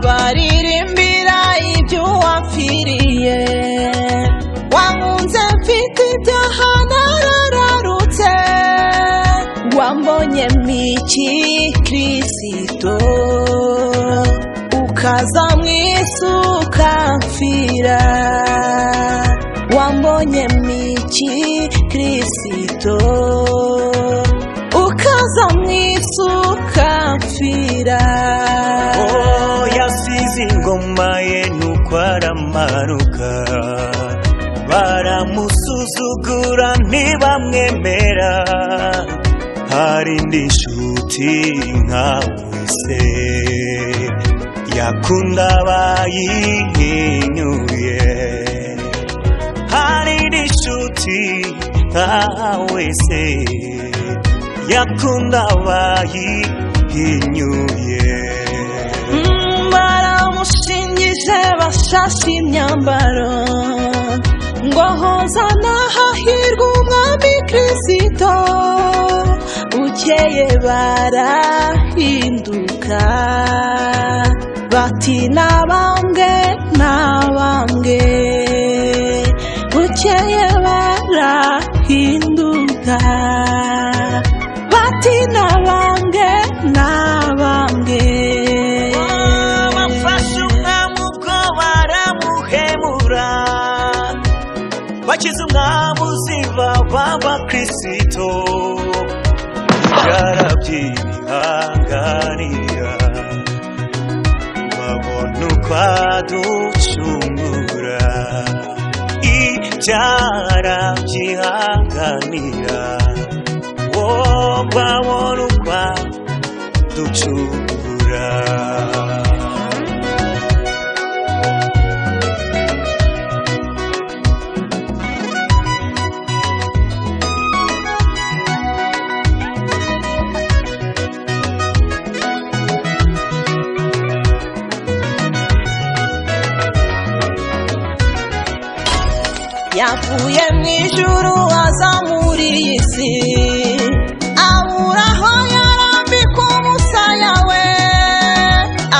baririmbira ibyo wapfiriye. Wankunze mfite ibyaha narararutse, wambonye miki Kristo, ukaza mw'isi ukamfira. Wambonye miki Kristo, ukaza mw'isi ukamfira. Oh, yasize ingoma ye nuko aramanuka, baramusuzugura ntibamwemera. Hari indi nshuti nkawe se yakunda abayihinyuye. Hari indi nshuti nkawe se yakunda abayihinyuye. Baramushingije bashashe imyambaro, ngo hozana hahirwa umwami Kristo. Bukeye barahinduka, bati nabambwe nabambwe. Bukeye barahinduka, bati nabambwe nabambwe. Bafashe umwami ubwo baramuhemura, bakize umwami uziva baba Kristo. Yarabyihanganira, babona uko aducungura. Ibyarabyihanganira, wowe babona uko aducungura. Yavuye mw'ijuru aza muri iyi si, abura aho yarambika umusaya we,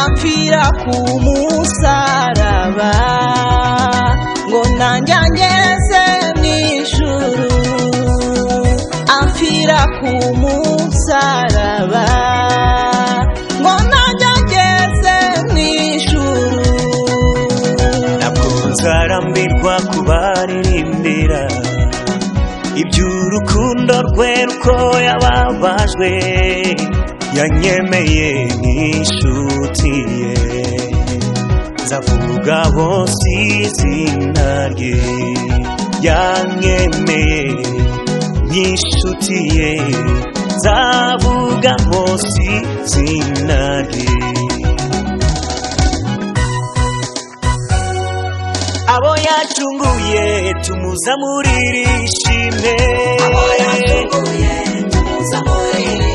apfira ku musaraba, ngo nanjye ngeze mw'ijuru. Apfira ku musaraba, ngo nanjye ngeze mw'ijuru. Nakunze arambirwa kubaririmbira iby'urukundo rwe ruko yababajwe. Yanyemeye nk'inshuti ye, nzavuga bose izina rye. Yanyemeye nk'inshuti ye, nzavuga bose izina rye. Abo yacunguye tumuzamurire ishimwe, Abo yacunguye tumuzamurire